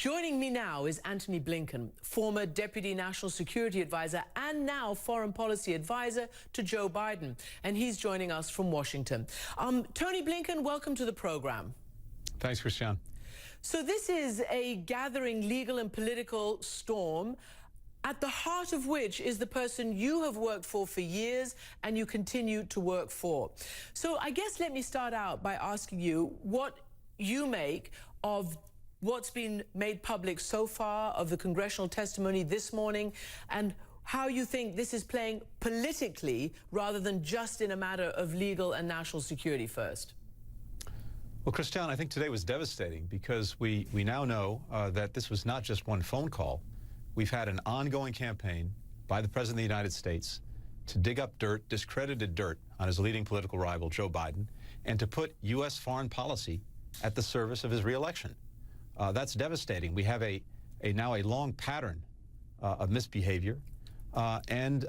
Joining me now is Antony Blinken, former Deputy National Security Advisor and now Foreign Policy Advisor to Joe Biden. And he's joining us from Washington. Tony Blinken, welcome to the program. Thanks, Christian. So this is a gathering legal and political storm, at the heart of which is the person you have worked for years and you continue to work for. So I guess let me start out by asking you what you make of what's been made public so far, of the congressional testimony this morning, and how you think this is playing politically rather than just in a matter of legal and national security first. Well, Christian, I think today was devastating because we now know that this was not just one phone call. We've had an ongoing campaign by the President of the United States to dig up dirt, discredited dirt, on his leading political rival, Joe Biden, and to put U.S. foreign policy at the service of his reelection. That's devastating. We have now a long pattern of misbehavior and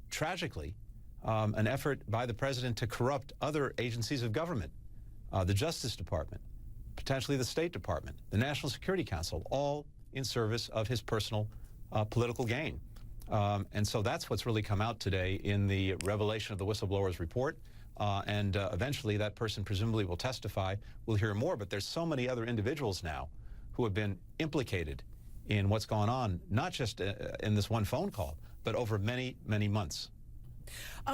tragically, an effort by the President to corrupt other agencies of government, the Justice Department, potentially the State Department, the National Security Council, all in service of his personal political gain. And so that's what's really come out today in the revelation of the whistleblower's report. And eventually that person presumably will testify. We'll hear more, but there's so many other individuals now who have been implicated in what's gone on, not just in this one phone call, but over many, many months.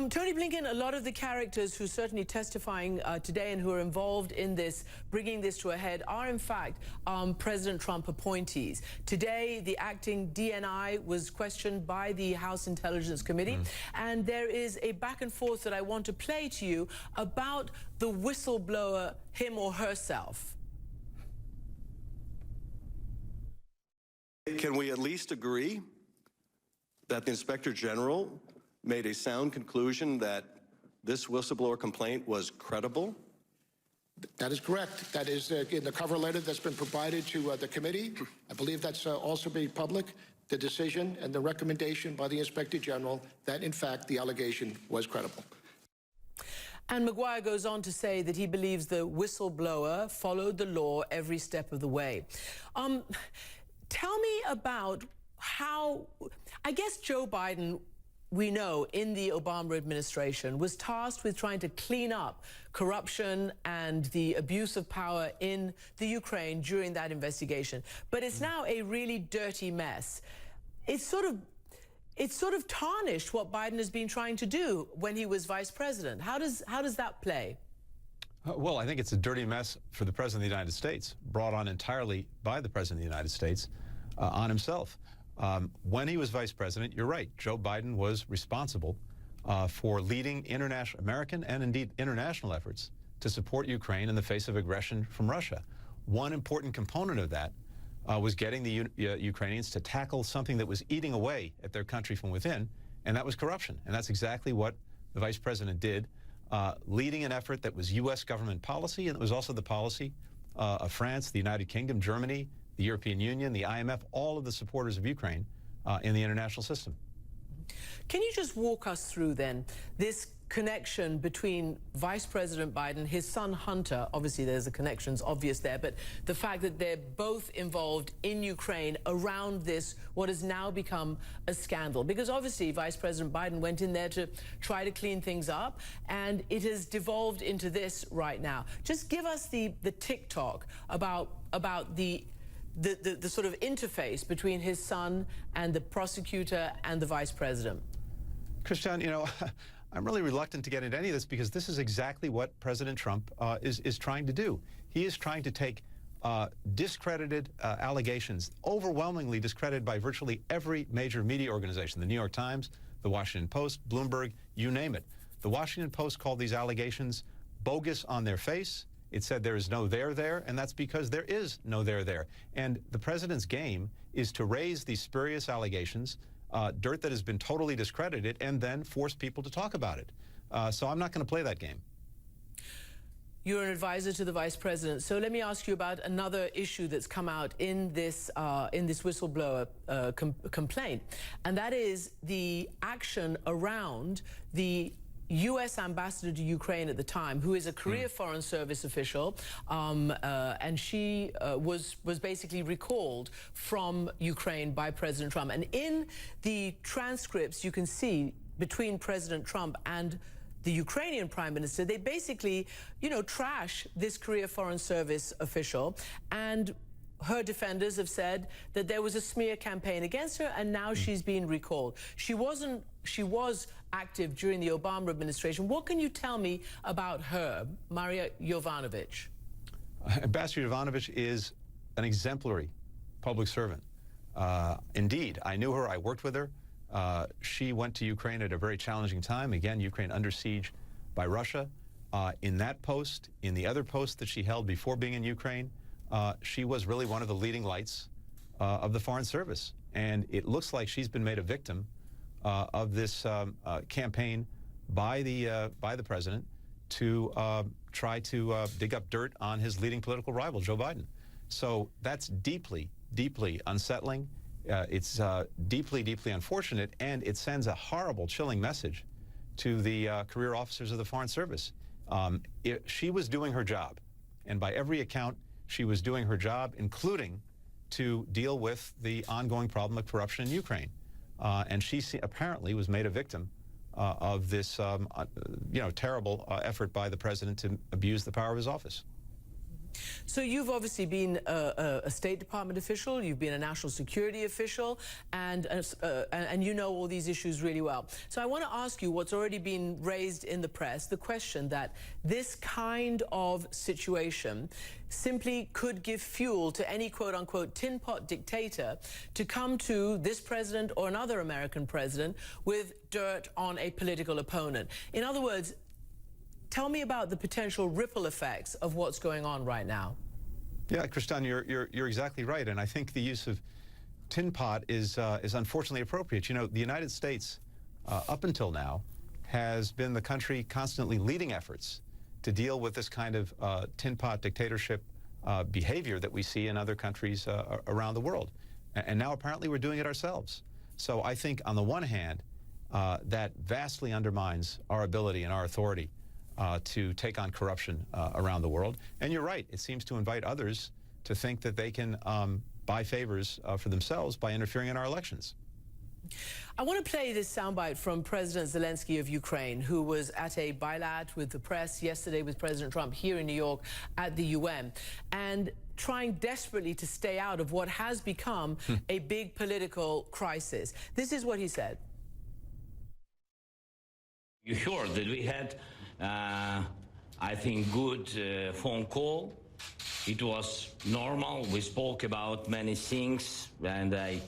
Tony Blinken, a lot of the characters who are certainly testifying today and who are involved in this, bringing this to a head, are in fact President Trump appointees. Today, the acting DNI was questioned by the House Intelligence Committee, and there is a back and forth that I want to play to you about the whistleblower, him or herself. Can we at least agree that the Inspector General made a sound conclusion that this whistleblower complaint was credible? That is correct. That is in the cover letter that's been provided to the committee. I believe that's also made public, the decision and the recommendation by the Inspector General that, in fact, the allegation was credible. And McGuire goes on to say that he believes the whistleblower followed the law every step of the way. Tell me about how, I guess Joe Biden, we know, in the Obama administration, was tasked with trying to clean up corruption and the abuse of power in the Ukraine during that investigation. But it's now a really dirty mess. It's sort of tarnished what Biden has been trying to do when he was vice president. How does that play? Well, I think it's a dirty mess for the President of the United States, brought on entirely by the President of the United States on himself. When he was vice president, you're right, Joe Biden was responsible for leading American and indeed international efforts to support Ukraine in the face of aggression from Russia. One important component of that was getting the Ukrainians to tackle something that was eating away at their country from within, and that was corruption. And that's exactly what the vice president did, leading an effort that was U.S. government policy, and it was also the policy of France, the United Kingdom, Germany, the European Union, the IMF, all of the supporters of Ukraine in the international system. Can you just walk us through then this connection between Vice President Biden, his son Hunter, obviously there's a connection's obvious there, but the fact that they're both involved in Ukraine around this, what has now become a scandal? Because obviously Vice President Biden went in there to try to clean things up, and it has devolved into this right now. Just give us the TikTok about the sort of interface between his son and the prosecutor and the vice president. Christian, you know, I'm really reluctant to get into any of this because this is exactly what President Trump is trying to do. He is trying to take discredited allegations, overwhelmingly discredited by virtually every major media organization, the New York Times, the Washington Post, Bloomberg, you name it. The Washington Post called these allegations bogus on their face. It said there is no there there, and that's because there is no there there. And the president's game is to raise these spurious allegations, dirt that has been totally discredited, and then force people to talk about it. So I'm not going to play that game. You're an advisor to the vice president. So let me ask you about another issue that's come out in this whistleblower complaint, and that is the action around the U.S. ambassador to Ukraine at the time, who is a career Foreign Service official, and she was basically recalled from Ukraine by President Trump. And in the transcripts, you can see between President Trump and the Ukrainian Prime Minister, they basically, trash this career Foreign Service official, and her defenders have said that there was a smear campaign against her, and now she's been recalled. She was active during the Obama administration. What can you tell me about her, Maria Yovanovitch? Ambassador Yovanovitch is an exemplary public servant. Indeed, I knew her, I worked with her. She went to Ukraine at a very challenging time. Again, Ukraine under siege by Russia. In that post, in the other post that she held before being in Ukraine, she was really one of the leading lights of the Foreign Service. And it looks like she's been made a victim of this campaign by the president to try to dig up dirt on his leading political rival, Joe Biden. So that's deeply, deeply unsettling. It's deeply, deeply unfortunate, and it sends a horrible, chilling message to the career officers of the Foreign Service. She was doing her job, and by every account, she was doing her job, including to deal with the ongoing problem of corruption in Ukraine. And she apparently was made a victim of this, terrible effort by the president to abuse the power of his office. So you've obviously been a State Department official, you've been a national security official, and you know all these issues really well. So I want to ask you what's already been raised in the press, the question that this kind of situation simply could give fuel to any quote-unquote tin pot dictator to come to this president or another American president with dirt on a political opponent. In other words, tell me about the potential ripple effects of what's going on right now. Yeah, Kristan, you're exactly right, and I think the use of tin pot is unfortunately appropriate. You know, the United States, up until now, has been the country constantly leading efforts to deal with this kind of tin pot dictatorship behavior that we see in other countries around the world, and now apparently we're doing it ourselves. So I think, on the one hand, that vastly undermines our ability and our authority to take on corruption around the world. And you're right, it seems to invite others to think that they can buy favors for themselves by interfering in our elections. I want to play this soundbite from President Zelensky of Ukraine, who was at a bilat with the press yesterday with President Trump here in New York at the UN, and trying desperately to stay out of what has become a big political crisis. This is what he said. You heard that we had I think, good phone call. It was normal. We spoke about many things, and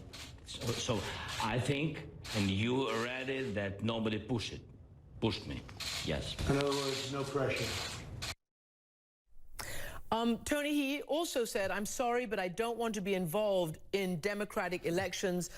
so I think, and you read it, that nobody pushed me. Yes. In other words, no pressure. Tony, he also said, I'm sorry, but I don't want to be involved in democratic elections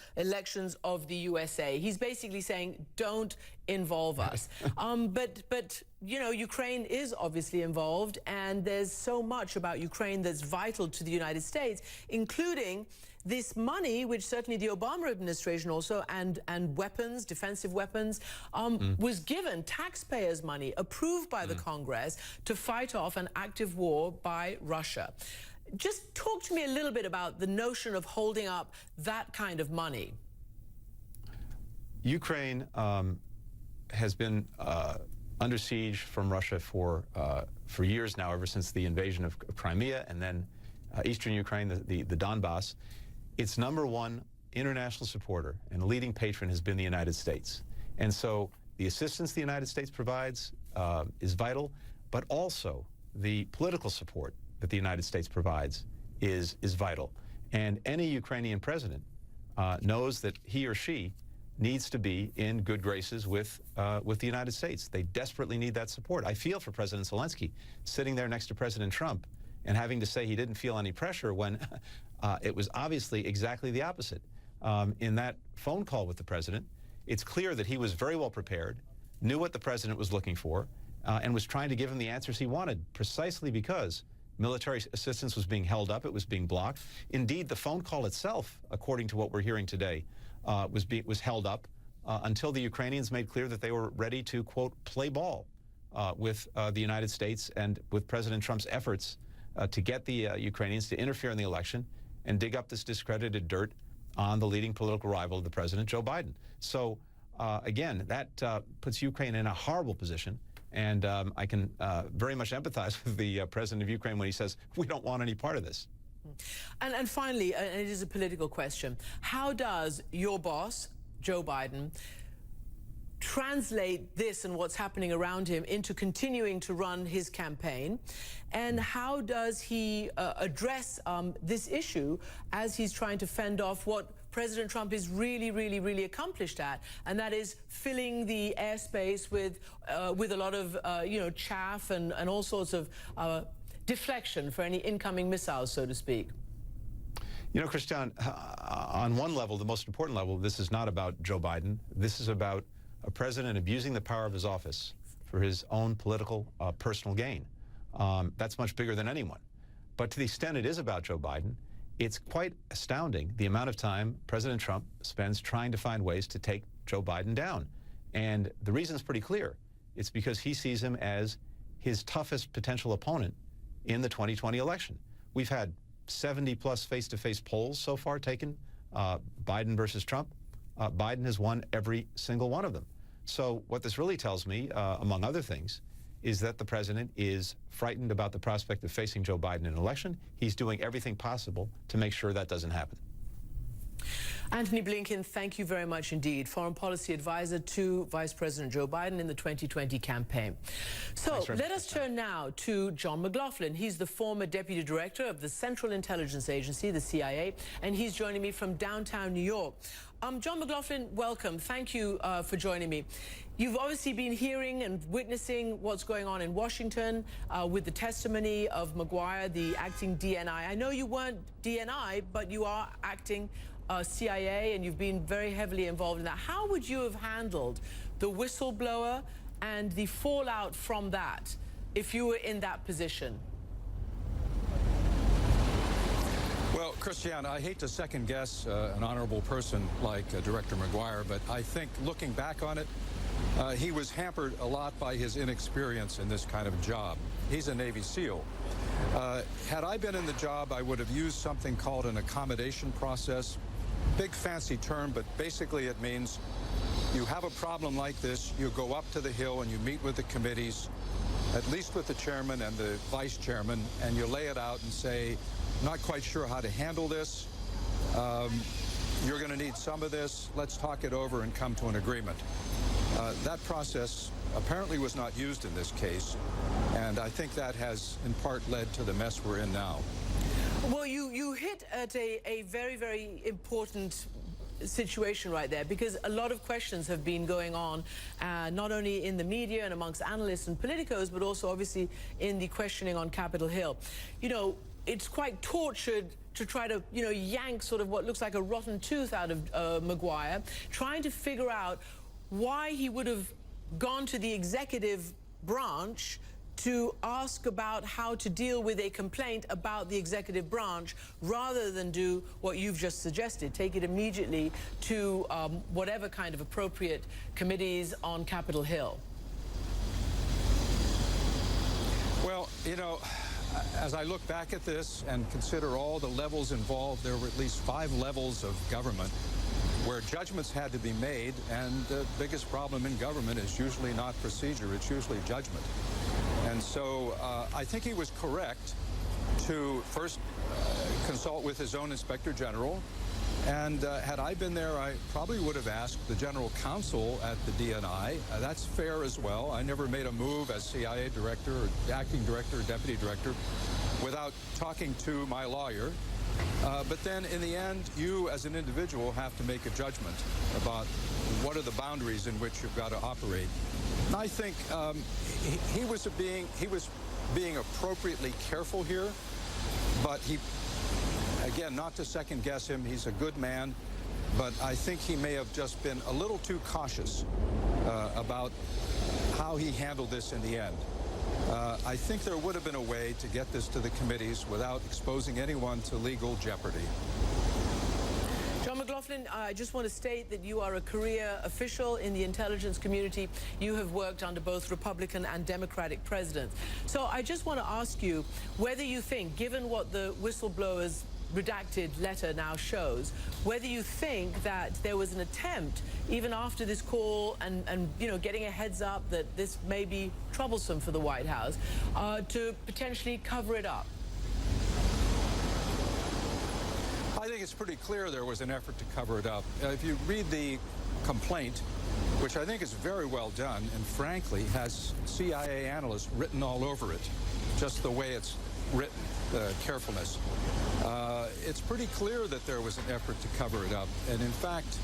of the USA. He's basically saying, don't involve us. But you know, Ukraine is obviously involved, and there's so much about Ukraine that's vital to the United States, including this money, which certainly the Obama administration also, and weapons, defensive weapons, was given, taxpayers' money, approved by the Congress to fight off an active war by Russia. Just talk to me a little bit about the notion of holding up that kind of money. Ukraine has been under siege from Russia for years now, ever since the invasion of Crimea, and then eastern Ukraine, the Donbass. Its #1 international supporter and leading patron has been the United States. And so the assistance the United States provides is vital, but also the political support that the United States provides is vital. And any Ukrainian president knows that he or she needs to be in good graces with the United States. They desperately need that support. I feel for President Zelensky sitting there next to President Trump and having to say he didn't feel any pressure when it was obviously exactly the opposite. In that phone call with the president, it's clear that he was very well prepared, knew what the president was looking for, and was trying to give him the answers he wanted, precisely because military assistance was being held up, it was being blocked. Indeed, the phone call itself, according to what we're hearing today, was held up until the Ukrainians made clear that they were ready to, quote, play ball with the United States and with President Trump's efforts to get the Ukrainians to interfere in the election and dig up this discredited dirt on the leading political rival of the president, Joe Biden. So, again, that puts Ukraine in a horrible position. And I can very much empathize with the president of Ukraine when he says, we don't want any part of this. And finally, and it is a political question, how does your boss, Joe Biden, translate this and what's happening around him into continuing to run his campaign? And how does he address this issue as he's trying to fend off what President Trump is really accomplished at, and that is filling the airspace with a lot of chaff and all sorts of deflection for any incoming missiles, so to speak? You know, Christian, on one level, the most important level, this is not about Joe Biden. This is about a president abusing the power of his office for his own political, personal gain. That's much bigger than anyone. But to the extent it is about Joe Biden, it's quite astounding the amount of time President Trump spends trying to find ways to take Joe Biden down. And the reason is pretty clear. It's because he sees him as his toughest potential opponent in the 2020 election. We've had 70-plus face-to-face polls so far taken, Biden versus Trump. Biden has won every single one of them. So what this really tells me, among other things, is that the president is frightened about the prospect of facing Joe Biden in an election. He's doing everything possible to make sure that doesn't happen. Antony Blinken, thank you very much indeed. Foreign policy advisor to Vice President Joe Biden in the 2020 campaign. So let us turn now to John McLaughlin. He's the former deputy director of the Central Intelligence Agency, the CIA, and he's joining me from downtown New York. John McLaughlin, welcome. Thank you for joining me. You've obviously been hearing and witnessing what's going on in Washington with the testimony of Maguire, the acting DNI. I know you weren't DNI, but you are acting CIA, and you've been very heavily involved in that. How would you have handled the whistleblower and the fallout from that if you were in that position? Well, Christiane, I hate to second-guess an honorable person like Director Maguire, but I think looking back on it, he was hampered a lot by his inexperience in this kind of job. He's a Navy SEAL. Had I been in the job, I would have used something called an accommodation process. Big fancy term, but basically it means you have a problem like this, you go up to the Hill and you meet with the committees, at least with the chairman and the vice chairman, and you lay it out and say, not quite sure how to handle this. You're going to need some of this. Let's talk it over and come to an agreement. That process apparently was not used in this case, and I think that has in part led to the mess we're in now. Well, you hit at a very important situation right there, because a lot of questions have been going on, not only in the media and amongst analysts and politicos, but also obviously in the questioning on Capitol Hill. You know, it's quite tortured to try to, yank sort of what looks like a rotten tooth out of Maguire, trying to figure out why he would have gone to the executive branch to ask about how to deal with a complaint about the executive branch, rather than do what you've just suggested, take it immediately to whatever kind of appropriate committees on Capitol Hill. Well, as I look back at this and consider all the levels involved, there were at least 5 levels of government where judgments had to be made, and the biggest problem in government is usually not procedure, it's usually judgment. And so I think he was correct to first consult with his own Inspector General, and had I been there, I probably would have asked the General Counsel at the DNI. That's fair as well. I never made a move as CIA director or acting director or deputy director without talking to my lawyer. But then in the end, you as an individual have to make a judgment about what are the boundaries in which you've got to operate. And I think he was being appropriately careful here, but again, not to second guess him, he's a good man, but I think he may have just been a little too cautious about how he handled this in the end. I think there would have been a way to get this to the committees without exposing anyone to legal jeopardy. John McLaughlin. McLaughlin, I just want to state that you are a career official in the intelligence community. You have worked under both Republican and Democratic presidents. So I just want to ask you whether you think, given what the whistleblower's redacted letter now shows, whether you think that there was an attempt, even after this call and you know, getting a heads up that this may be troublesome for the White House, to potentially cover it up. I think it's pretty clear there was an effort to cover it up. If you read the complaint, which I think is very well done, and frankly has CIA analysts written all over it, just the way it's written, carefulness. It's pretty clear that there was an effort to cover it up. And in fact,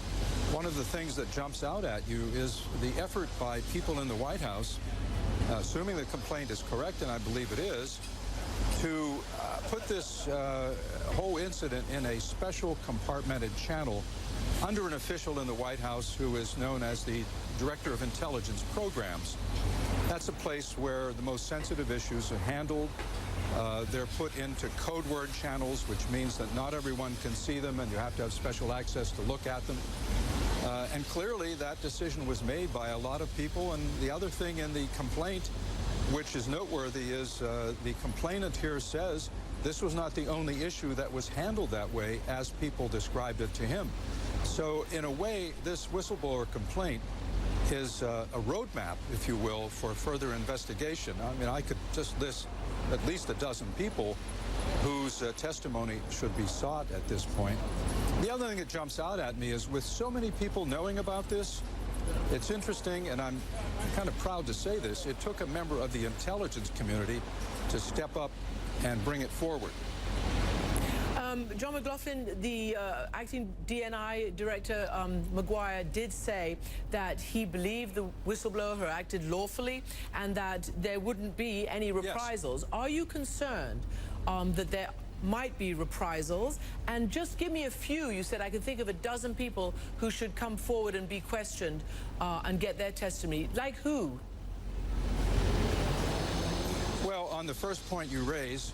one of the things that jumps out at you is the effort by people in the White House, assuming the complaint is correct, and I believe it is, to put this whole incident in a special compartmented channel under an official in the White House who is known as the Director of Intelligence Programs. That's a place where the most sensitive issues are handled. They're put into code word channels, which means that not everyone can see them and you have to have special access to look at them. And clearly that decision was made by a lot of people. And the other thing in the complaint, which is noteworthy, is the complainant here says this was not the only issue that was handled that way as people described it to him. So in a way, this whistleblower complaint is a roadmap, if you will, for further investigation. I mean, I could just list at least a dozen people whose testimony should be sought at this point. The other thing that jumps out at me is with so many people knowing about this, it's interesting, and I'm kind of proud to say this, it took a member of the intelligence community to step up and bring it forward. John McLaughlin, the acting DNI director, Maguire, did say that he believed the whistleblower had acted lawfully and that there wouldn't be any reprisals. Yes. Are you concerned that there might be reprisals? And just give me a few. You said I could think of a dozen people who should come forward and be questioned and get their testimony. Like who? Well, on the first point you raise,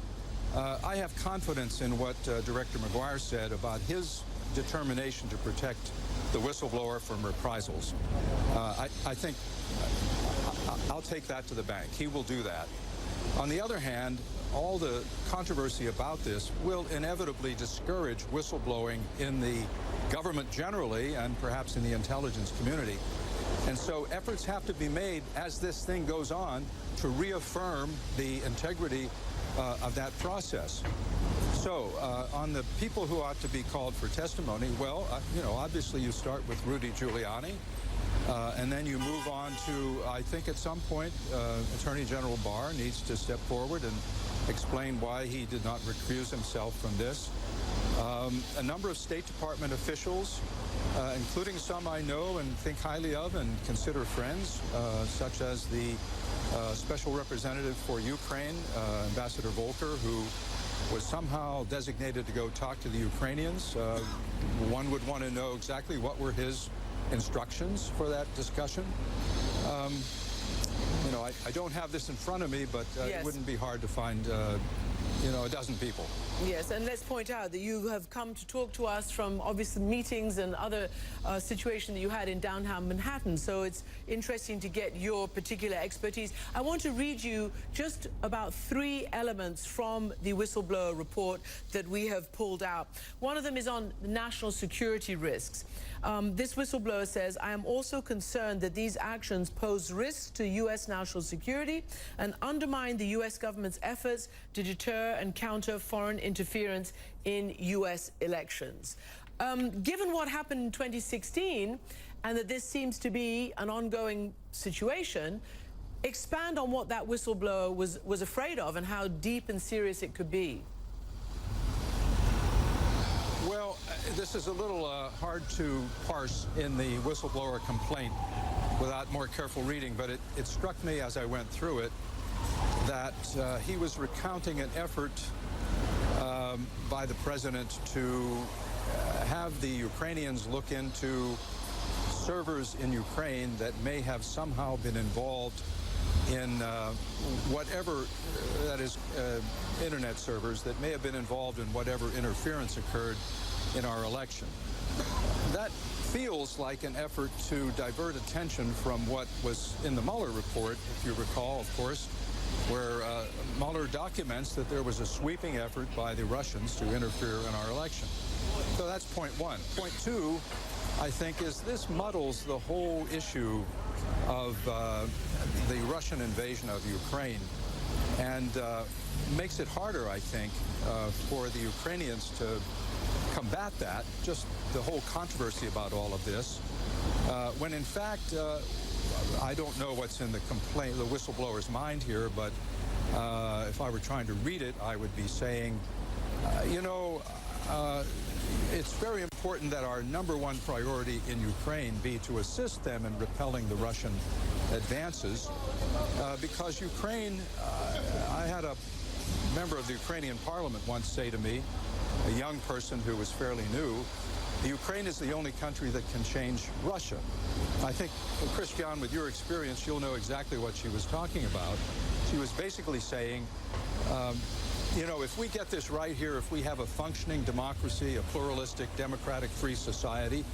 I have confidence in what Director Maguire said about his determination to protect the whistleblower from reprisals. I think I'll take that to the bank. He will do that. On the other hand, all the controversy about this will inevitably discourage whistleblowing in the government generally and perhaps in the intelligence community. And so efforts have to be made as this thing goes on to reaffirm the integrity of that process. So on the people who ought to be called for testimony, well, you know, obviously you start with Rudy Giuliani, and then you move on to, I think at some point, Attorney General Barr needs to step forward and explain why he did not recuse himself from this. A number of State Department officials, including some I know and think highly of and consider friends, such as the Special Representative for Ukraine, Ambassador Volker, who was somehow designated to go talk to the Ukrainians. One would want to know exactly what were his instructions for that discussion. You know, I don't have this in front of me, but yes, it wouldn't be hard to find, you know, a dozen people. Yes, and let's point out that you have come to talk to us from obviously meetings and other situations that you had in downtown Manhattan, so it's interesting to get your particular expertise. I want to read you just about 3 elements from the whistleblower report that we have pulled out. One of them is on national security risks. This whistleblower says, I am also concerned that these actions pose risks to U.S. national security and undermine the U.S. government's efforts to deter and counter foreign interference in U.S. elections. Given what happened in 2016 and that this seems to be an ongoing situation, expand on what that whistleblower was afraid of and how deep and serious it could be. Well, this is a little hard to parse in the whistleblower complaint without more careful reading, but it struck me as I went through it that he was recounting an effort by the president to have the Ukrainians look into servers in Ukraine that may have somehow been involved in whatever, that is, internet servers that may have been involved in whatever interference occurred in our election. that feels like an effort to divert attention from what was in the Mueller report, if you recall, of course, where Mueller documents that there was a sweeping effort by the Russians to interfere in our election. So that's point one. Point two, I think, is this muddles the whole issue of the Russian invasion of Ukraine and makes it harder, I think, for the Ukrainians to combat that, just the whole controversy about all of this, when in fact, I don't know what's in the whistleblower's mind here, but if I were trying to read it, I would be saying, it's very important that our number one priority in Ukraine be to assist them in repelling the Russian advances, because Ukraine, I had a member of the Ukrainian parliament once say to me, a young person who was fairly new, Ukraine is the only country that can change Russia. I think, Christian, with your experience, you'll know exactly what she was talking about. She was basically saying, if we get this right here, if we have a functioning democracy, a pluralistic, democratic, free society,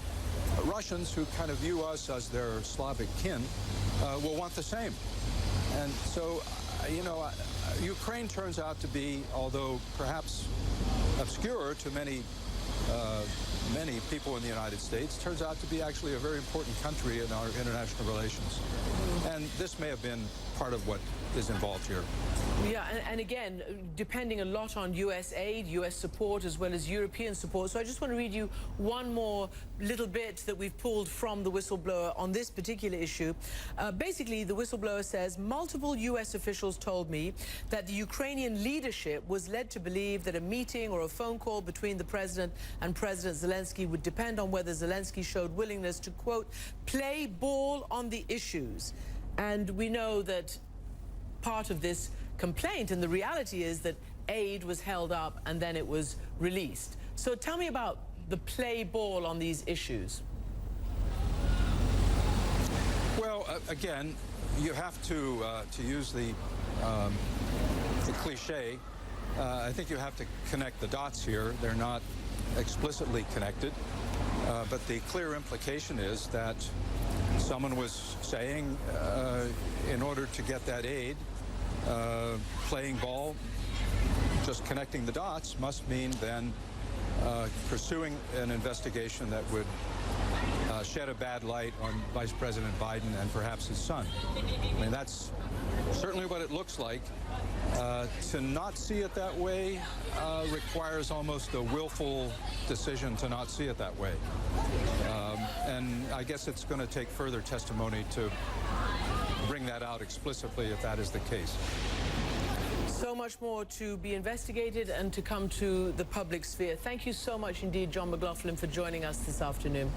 Russians who kind of view us as their Slavic kin will want the same. And so, Ukraine turns out to be, although perhaps obscure to many people in the United States, turns out to be actually a very important country in our international relations. And this may have been part of what is involved here. Yeah, and again, depending a lot on U.S. aid, U.S. support, as well as European support. So I just want to read you one more little bit that we've pulled from the whistleblower on this particular issue. Basically, the whistleblower says, multiple U.S. officials told me that the Ukrainian leadership was led to believe that a meeting or a phone call between the president and President Zelensky would depend on whether Zelensky showed willingness to, quote, play ball on the issues. And we know that part of this complaint, and the reality is that aid was held up and then it was released. So tell me about the play ball on these issues. Well, again, you have to use the cliche. I think you have to connect the dots here. They're not explicitly connected, but the clear implication is that someone was saying, in order to get that aid, playing ball, just connecting the dots must mean then pursuing an investigation that would shed a bad light on Vice President Biden and perhaps his son. I mean, that's certainly what it looks like. To not see it that way requires almost a willful decision to not see it that way. And I guess it's going to take further testimony to bring that out explicitly if that is the case. So much more to be investigated and to come to the public sphere. Thank you so much indeed, John McLaughlin, for joining us this afternoon.